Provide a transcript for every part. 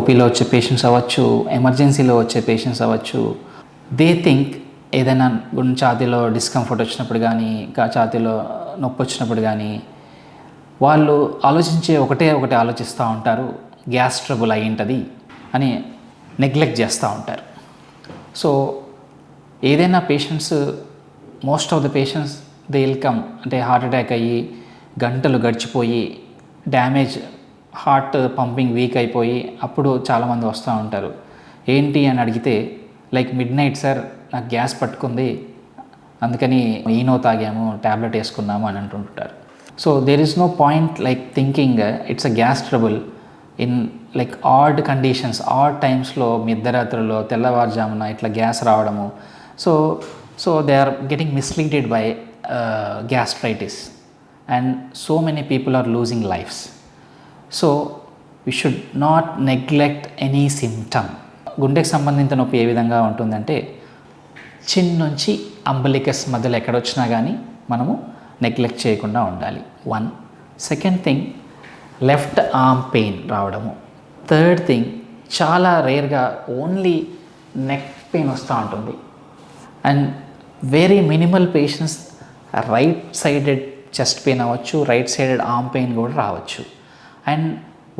ఓపీలో వచ్చే పేషెంట్స్ అవ్వచ్చు, ఎమర్జెన్సీలో వచ్చే పేషెంట్స్ అవ్వచ్చు, దే థింక్ ఏదైనా ఛాతీలో డిస్కంఫర్ట్ వచ్చినప్పుడు కానీ, ఇంకా ఛాతీలో నొప్పి వచ్చినప్పుడు కానీ వాళ్ళు ఒకటే ఆలోచిస్తూ ఉంటారు, గ్యాస్ ట్రబుల్ అయి ఉంటుంది అని నెగ్లెక్ట్ చేస్తూ ఉంటారు. సో ఏదైనా patients, most of the patients they will come, అంటే హార్ట్ అటాక్ అయ్యి గంటలు గడిచిపోయి డ్యామేజ్, హార్ట్ పంపింగ్ వీక్ అయిపోయి అప్పుడు చాలామంది వస్తూ ఉంటారు. ఏంటి అని అడిగితే లైక్ మిడ్ నైట్ సార్ నాకు గ్యాస్ పట్టుకుంది, అందుకని ఈనో తాగాము, ట్యాబ్లెట్ వేసుకున్నాము అని అంటుంటారు. So there is no point like thinking it's a gas trouble in like odd conditions, odd టైమ్స్లో మిద్దరాత్రుల్లో తెల్లవారుజామున ఇట్లా గ్యాస్ రావడము. So they are getting మిస్లీడెడ్ by gastritis and so many people are losing lives. So we should not neglect any symptom. గుండెకి సంబంధించిన నొప్పి ఏ విధంగా ఉంటుందంటే చిన్ నుంచి అంబలికస్ మధ్యలో ఎక్కడొచ్చినా కానీ మనము నెగ్లెక్ట్ చేయకుండా ఉండాలి. 1. Second thing, left arm pain రావడము. థర్డ్ థింగ్, చాలా రేర్గా ఓన్లీ నెక్ పెయిన్ వస్తూ ఉంటుంది. And very minimal patients right sided chest pain అవ్వచ్చు, రైట్ సైడెడ్ ఆర్మ్ పెయిన్ కూడా రావచ్చు. And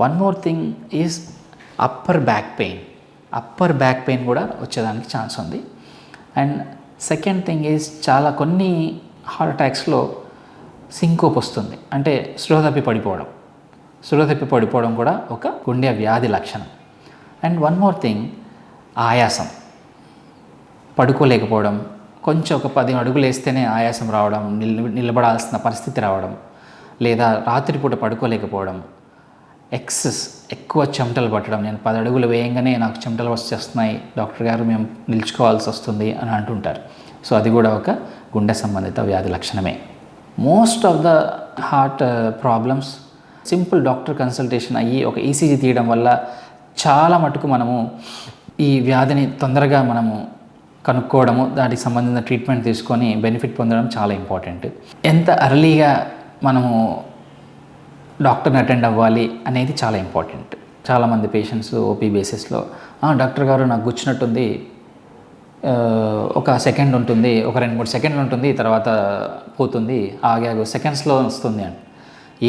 one more thing is upper back pain కూడా వచ్చేదానికి ఛాన్స్ ఉంది. అండ్ సెకండ్ థింగ్ ఈజ్ కొన్ని హార్ట్ అటాక్స్లో సింకోప్ వస్తుంది, అంటే స్పృహ తప్పి పడిపోవడం కూడా ఒక గుండె వ్యాధి లక్షణం. అండ్ వన్ మోర్ థింగ్, ఆయాసం, పడుకోలేకపోవడం, కొంచెం ఒక 10 అడుగులు వేస్తేనే ఆయాసం రావడం, నిలబడాల్సిన పరిస్థితి రావడం, లేదా రాత్రిపూట పడుకోలేకపోవడం, ఎక్కువ చెమటలు పట్టడం. నేను 10 అడుగులు వేయంగానే నాకు చెమటలు వచ్చేస్తున్నాయి డాక్టర్ గారు, మేము నిల్చుకోవాల్సి వస్తుంది అని అంటుంటారు. సో అది కూడా ఒక గుండె సంబంధిత వ్యాధి లక్షణమే. Most of the heart problems simple doctor consultation అయ్యి ఒక ఈసీజీ తీయడం వల్ల చాలా మటుకు మనము ఈ వ్యాధిని తొందరగా మనము కనుక్కోవడము, దానికి సంబంధించిన ట్రీట్మెంట్ తీసుకొని బెనిఫిట్ పొందడం చాలా ఇంపార్టెంట్. ఎంత అర్లీగా మనము డాక్టర్ని అటెండ్ అవ్వాలి అనేది చాలా ఇంపార్టెంట్. చాలామంది పేషెంట్స్ ఓపీ బేసిస్లో డాక్టర్ గారు నాకు గుచ్చినట్టుంది, ఒక సెకండ్ ఉంటుంది, ఒక 2-3 సెకండ్లు ఉంటుంది, తర్వాత పోతుంది, ఆగాగు సెకండ్స్లో వస్తుంది అని.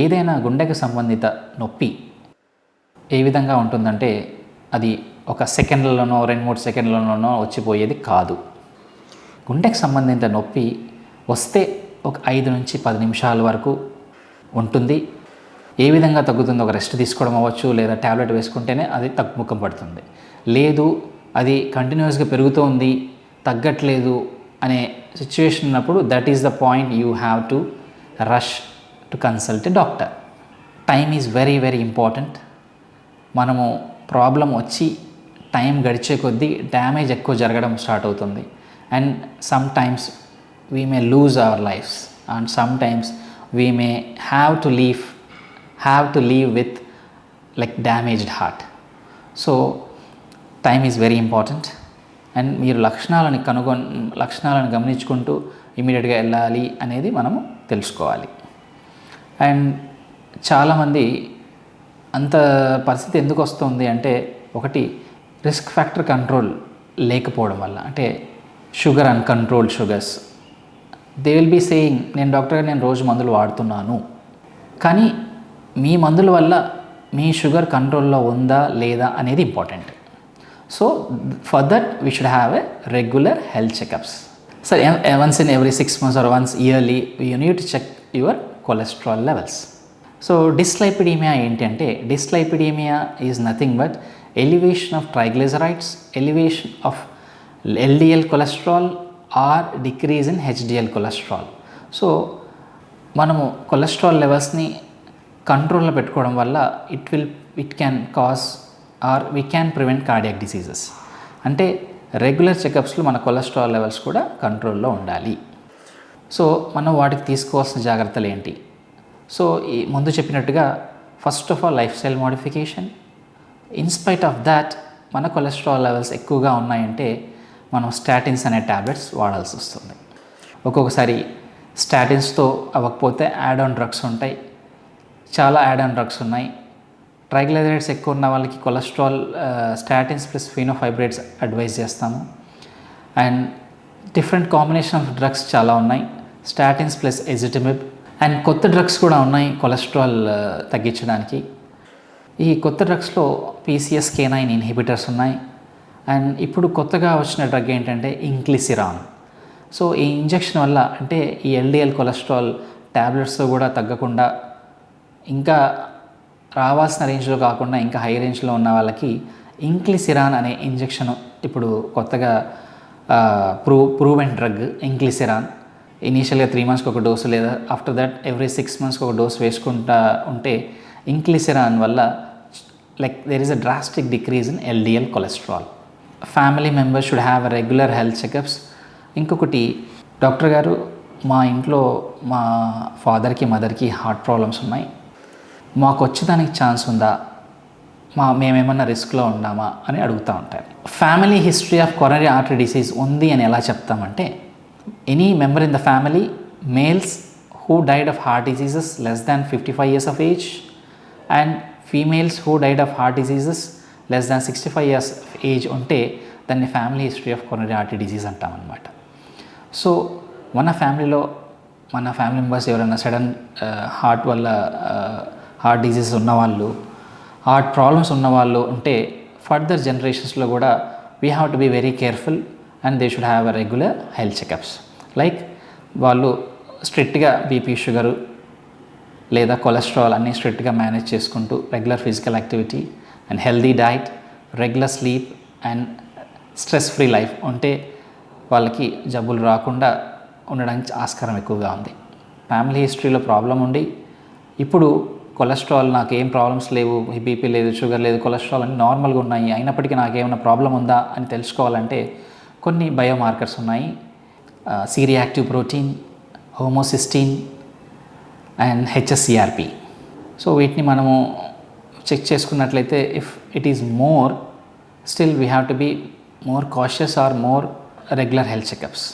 ఏదైనా గుండెకు సంబంధిత నొప్పి ఏ విధంగా ఉంటుందంటే అది ఒక సెకండ్లలోనో 2-3 సెకండ్లలోనో వచ్చిపోయేది కాదు. గుండెకు సంబంధిత నొప్పి వస్తే ఒక 5 నుంచి 10 నిమిషాల వరకు ఉంటుంది. ఏ విధంగా తగ్గుతుందో, ఒక రెస్ట్ తీసుకోవడం అవ్వచ్చు, లేదా ట్యాబ్లెట్ వేసుకుంటేనే అది తగ్గుముఖం పడుతుంది. లేదు అది కంటిన్యూస్గా పెరుగుతోంది, తగ్గట్లేదు అనే సిచ్యువేషన్ ఉన్నప్పుడు that is the point you have to rush to consult a doctor. Time is very very important. మనము ప్రాబ్లం వచ్చి టైం గడిచే కొద్దీ డ్యామేజ్ ఎక్కువ జరగడం స్టార్ట్ అవుతుంది. And sometimes we may lose our lives and sometimes we may have to leave with like damaged heart. So time is very important. And మీరు లక్షణాలను గమనించుకుంటూ ఇమీడియట్గా వెళ్ళాలి అనేది మనము తెలుసుకోవాలి. అండ్ చాలామంది అంత పరిస్థితి ఎందుకు వస్తుంది అంటే, ఒకటి రిస్క్ ఫ్యాక్టర్ కంట్రోల్ లేకపోవడం వల్ల, అంటే sugar uncontrolled sugars. They will be saying నేను డాక్టర్ నేను రోజు మందులు వాడుతున్నాను, కానీ మీ మందుల వల్ల మీ షుగర్ కంట్రోల్లో ఉందా లేదా అనేది important. So for that we should have a regular health checkups. So once in every 6 months or once yearly you need to check your cholesterol levels. So dyslipidemia ఏంటి అంటే, dyslipidemia is nothing but elevation of triglycerides, elevation of LDL cholesterol or decrease in HDL cholesterol. So మనము cholesterol లెవెల్స్ని కంట్రోల్లో పెట్టుకోవడం వల్ల it can cause or we can prevent cardiac diseases. అంటే regular చెకప్స్లో మన కొలెస్ట్రాల్ లెవెల్స్ కూడా కంట్రోల్లో ఉండాలి. సో మనం వాటికి తీసుకోవాల్సిన జాగ్రత్తలు ఏంటి? సో ఈ ముందు చెప్పినట్టుగా first of all life style modification. In spite of that మన కొలెస్ట్రాల్ లెవెల్స్ ఎక్కువగా ఉన్నాయంటే మనం స్టాటిన్స్ అనే ట్యాబ్లెట్స్ వాడాల్సి వస్తుంది. ఒక్కొక్కసారి స్టాటిన్స్తో అవ్వకపోతే యాడ్ ఆన్ డ్రగ్స్ ఉంటాయి. చాలా యాడ్ ఆన్ డ్రగ్స్ ఉన్నాయి. ట్రైగ్లైజరైడ్స్ ఎక్కువ ఉన్న వాళ్ళకి కొలెస్ట్రాల్ స్టాటిన్స్ ప్లస్ ఫీనోఫైబ్రేట్స్ అడ్వైజ్ చేస్తాము. And different combination of drugs చాలా ఉన్నాయి, స్టాటిన్స్ ప్లస్ ఎజిటమిబ్. అండ్ కొత్త డ్రగ్స్ కూడా ఉన్నాయి కొలెస్ట్రాల్ తగ్గించడానికి. ఈ కొత్త డ్రగ్స్లో PCSK9 ఇన్హిబిటర్స్ ఉన్నాయి. అండ్ ఇప్పుడు కొత్తగా వచ్చిన డ్రగ్ ఏంటంటే ఇంక్లిసిరాన్. సో ఈ ఇంజెక్షన్ వల్ల అంటే ఈ LDL కొలెస్ట్రాల్ ట్యాబ్లెట్స్తో కూడా తగ్గకుండా ఇంకా రావాల్సిన రేంజ్లో కాకుండా ఇంకా హై రేంజ్లో ఉన్న వాళ్ళకి ఇంక్లిసిరాన్ అనే ఇంజెక్షన్ ఇప్పుడు కొత్తగా ప్రూవెన్ డ్రగ్ ఇంక్లిసిరాన్. ఇనీషియల్గా 3 monthsకి ఒక డోసు లేదా ఆఫ్టర్ దట్ ఎవ్రీ 6 monthsకి ఒక డోసు వేసుకుంటా ఉంటే ఇంక్లిసిరాన్ వల్ల like there is a drastic decrease in LDL cholesterol. Family members should have regular health checkups. ఇంకొకటి, డాక్టర్ గారు మా ఇంట్లో మా ఫాదర్కి మదర్కి హార్ట్ ప్రాబ్లమ్స్ ఉన్నాయి, మాకు వచ్చేదానికి ఛాన్స్ ఉందా, మేమేమన్నా రిస్క్లో ఉన్నామా అని అడుగుతూ ఉంటారు. Family history of coronary artery disease ఉంది అని ఎలా చెప్తామంటే, any member in the family males who died of heart diseases less than 55 years of age and females who died of heart diseases less than 65 years of age ఉంటే దాన్ని family history of coronary artery disease అంటామన్నమాట. So మన family members ఎవరైనా sudden heart వల్ల heart disease ఉన్నవాళ్ళు, heart problems ఉన్నవాళ్ళు ఉంటే further జనరేషన్స్లో కూడా we have to be very careful and they should have a regular health checkups. Like వాళ్ళు స్ట్రిక్ట్గా బీపీ, షుగరు లేదా కొలెస్ట్రాల్ అన్నీ స్ట్రిక్ట్గా మేనేజ్ చేసుకుంటూ regular physical activity and healthy diet, regular sleep and stress free life ఉంటే వాళ్ళకి జబ్బులు రాకుండా ఉండడానికి ఆస్కారం ఎక్కువగా ఉంది. ఫ్యామిలీ హిస్టరీలో ప్రాబ్లం ఉండి ఇప్పుడు కొలెస్ట్రాల్ నాకు ఏం ప్రాబ్లమ్స్ లేవు, బీపీ లేదు, షుగర్ లేదు, కొలెస్ట్రాల్ అన్నీ నార్మల్గా ఉన్నాయి, అయినప్పటికీ నాకేమైనా ప్రాబ్లం ఉందా అని తెలుసుకోవాలంటే కొన్ని బయోమార్కర్స్ ఉన్నాయి. C reactive protein, homocysteine and HSCRP. So వీటిని మనము చెక్ చేసుకున్నట్లయితే if it is more, still we have to be more cautious or more regular health checkups.